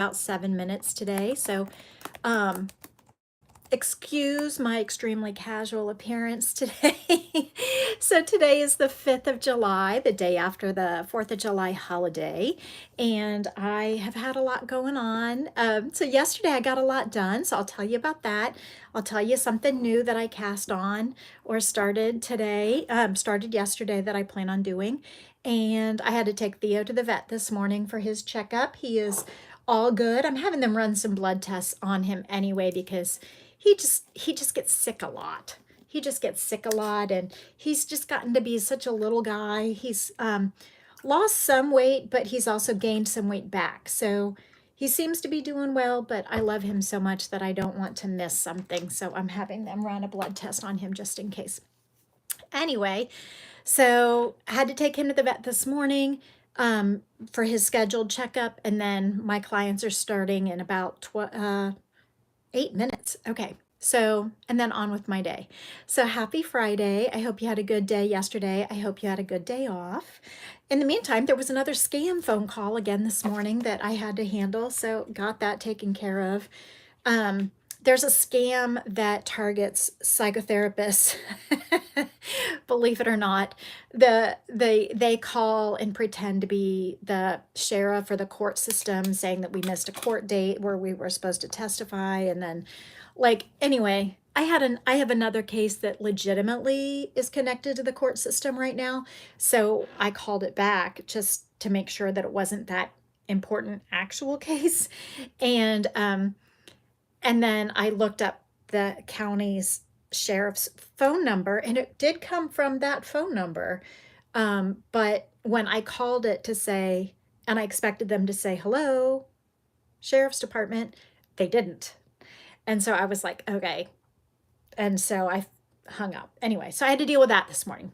about 7 minutes today. So, um, excuse my extremely casual appearance today. So today is the 5th of July, the day after the 4th of July holiday, and I have had a lot going on. So yesterday I got a lot done, so I'll tell you about that. I'll tell you something new that I cast on or started today, started yesterday that I plan on doing. And I had to take Theo to the vet this morning for his checkup. He is all good. I'm having them run some blood tests on him anyway because he just gets sick a lot. He just gets sick a lot, and he's just gotten to be such a little guy. He's lost some weight, but he's also gained some weight back. So he seems to be doing well, but I love him so much that I don't want to miss something. So I'm having them run a blood test on him just in case. Anyway, so I had to take him to the vet this morning for his scheduled checkup, and then my clients are starting in about 8 minutes. Okay. So, and then on with my day. So happy Friday. I hope you had a good day yesterday. I hope you had a good day off. In the meantime, there was another scam phone call again this morning that I had to handle. So got that taken care of. There's a scam that targets psychotherapists. Believe it or not, they call and pretend to be the sheriff or the court system, saying that we missed a court date where we were supposed to testify, and then, anyway, I have another case that legitimately is connected to the court system right now, so I called it back just to make sure that it wasn't that important actual case, and then I looked up the county's sheriff's phone number, and it did come from that phone number. But when I called it to say, and I expected them to say, hello, sheriff's department, they didn't. And so I was like, okay. And so I hung up. Anyway, so I had to deal with that this morning,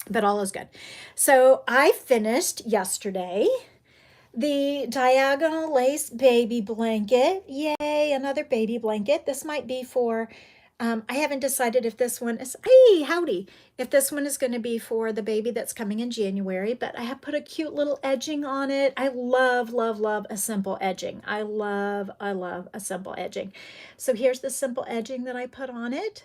but all is good. So I finished yesterday the diagonal lace baby blanket. Yay, another baby blanket. This might be for, I haven't decided if this one is, hey, howdy, if this one is going to be for the baby that's coming in January, but I have put a cute little edging on it. I love, love, love a simple edging. I love a simple edging. So here's the simple edging that I put on it.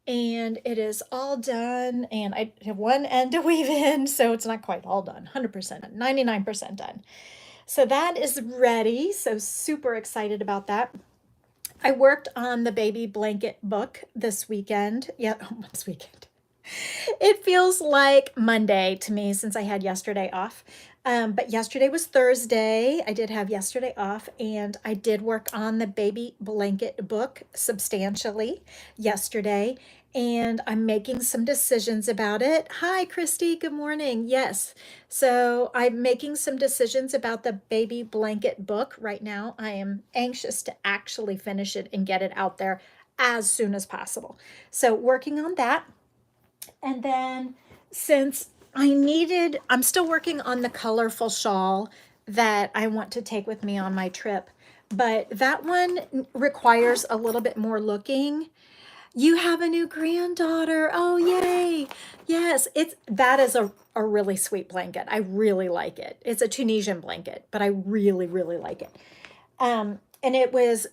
And it is all done, and I have one end to weave in, so it's not quite all done, 100%, 99% done. So that is ready. So super excited about that. I worked on the baby blanket book this weekend. Yeah, this weekend. It feels like Monday to me since I had yesterday off. But yesterday was Thursday. I did have yesterday off, and I did work on the baby blanket book substantially yesterday, and I'm making some decisions about it. Hi, Christy. Good morning. Yes. So I'm making some decisions about the baby blanket book right now. I am anxious to actually finish it and get it out there as soon as possible. So working on that. And then since I'm still working on the colorful shawl that I want to take with me on my trip, but that one requires a little bit more looking. You have a new granddaughter. Oh, yay. Yes, that is a really sweet blanket. I really like it. It's a Tunisian blanket, but I really, really like it. And it was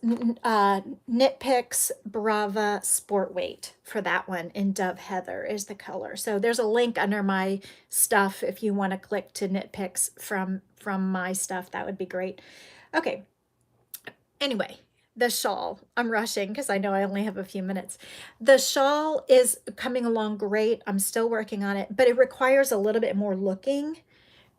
Knit Picks Brava Sport Weight for that one, in Dove Heather is the color. So there's a link under my stuff if you want to click to Knit Picks from my stuff. That would be great. Okay. Anyway, the shawl. I'm rushing because I know I only have a few minutes. The shawl is coming along great. I'm still working on it, but it requires a little bit more looking.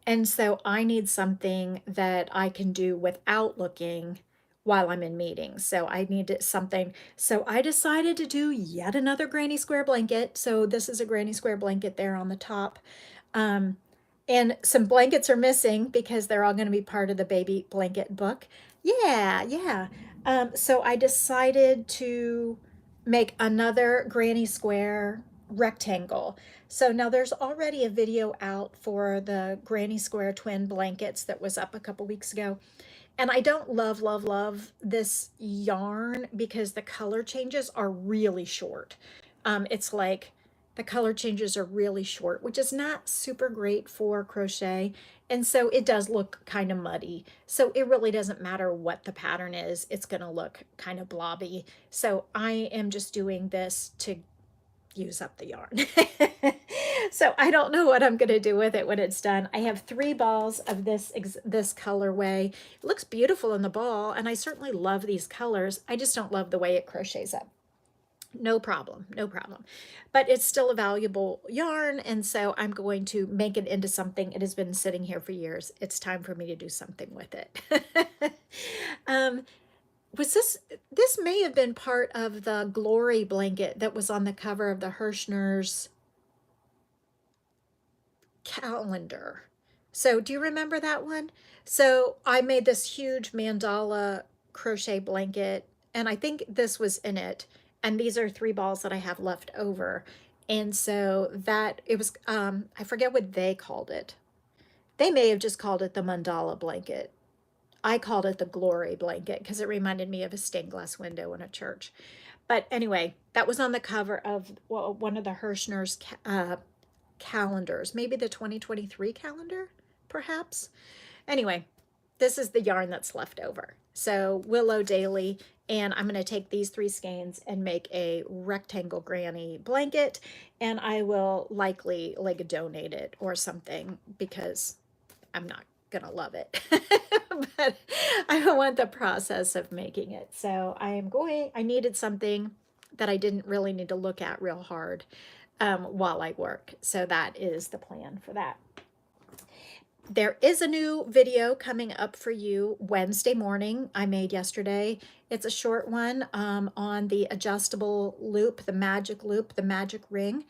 And so I need something that I can do without looking while I'm in meetings. So I needed something. So I decided to do yet another granny square blanket. So this is a granny square blanket there on the top. And some blankets are missing because they're all going to be part of the baby blanket book. Yeah. So I decided to make another granny square rectangle. So now there's already a video out for the granny square twin blankets that was up a couple weeks ago. And I don't love, love, love this yarn because the color changes are really short. It's like the color changes are really short, which is not super great for crochet. And so it does look kind of muddy. So it really doesn't matter what the pattern is, it's going to look kind of blobby. So I am just doing this to use up the yarn. So I don't know what I'm going to do with it when it's done. I have 3 balls of this colorway. It looks beautiful in the ball, and I certainly love these colors. I just don't love the way it crochets up. No problem, no problem. But it's still a valuable yarn, and so I'm going to make it into something. It has been sitting here for years. It's time for me to do something with it. Was this may have been part of the Glory blanket that was on the cover of the Hirschner's calendar. So do you remember that one? So I made this huge mandala crochet blanket, and I think this was in it. And these are 3 balls that I have left over. And so that it was, I forget what they called it. They may have just called it the mandala blanket. I called it the Glory blanket because it reminded me of a stained glass window in a church. But anyway, that was on the cover of one of the Hirschner's calendars, maybe the 2023 calendar, perhaps. Anyway, this is the yarn that's left over. So Willow Daily, and I'm going to take these 3 skeins and make a rectangle granny blanket, and I will likely like donate it or something because I'm not gonna love it. But I want the process of making it. So I needed something that I didn't really need to look at real hard while I work. So that is the plan for that. There is a new video coming up for you Wednesday morning I made yesterday. It's a short one on the adjustable loop, the magic ring,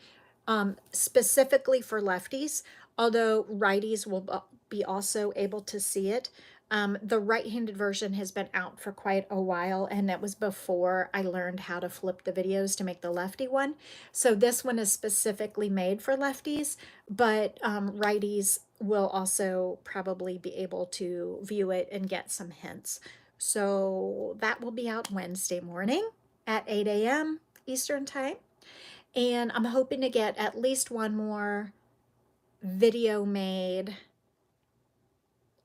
specifically for lefties, although righties will be also able to see it. The right-handed version has been out for quite a while, and that was before I learned how to flip the videos to make the lefty one. So this one is specifically made for lefties, but righties will also probably be able to view it and get some hints. So that will be out Wednesday morning at 8 a.m. Eastern Time. And I'm hoping to get at least one more video made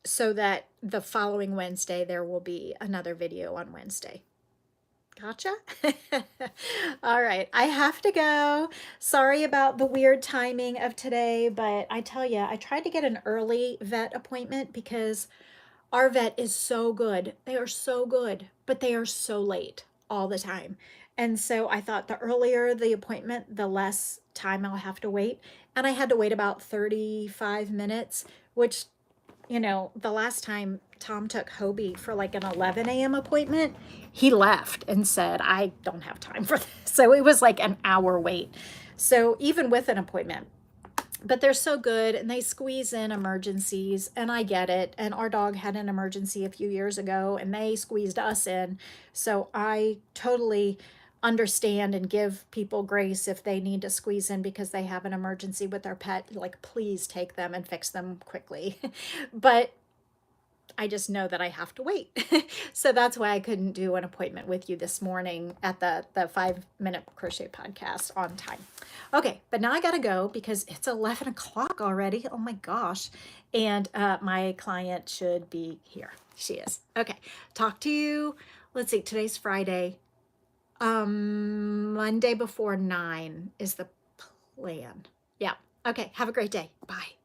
so that the following Wednesday there will be another video on Wednesday. Gotcha? All right, I have to go. Sorry about the weird timing of today, but I tell you, I tried to get an early vet appointment because our vet is so good. They are so good, but they are so late all the time. And so I thought the earlier the appointment, the less time I'll have to wait. And I had to wait about 35 minutes, which, you know, the last time Tom took Hobie for like an 11 a.m. appointment, he left and said, I don't have time for this. So it was like an hour wait. So even with an appointment, but they're so good and they squeeze in emergencies, and I get it. And our dog had an emergency a few years ago and they squeezed us in. So I totally understand and give people grace if they need to squeeze in because they have an emergency with their pet. Like, please take them and fix them quickly. But I just know that I have to wait. So that's why I couldn't do an appointment with you this morning at the 5-minute crochet podcast on time. Okay, but now I gotta go because it's 11 o'clock already. Oh my gosh. And my client should be here. She is. Okay, talk to you. Let's see, today's Friday. Monday before 9 is the plan. Yeah. Okay, have a great day. Bye.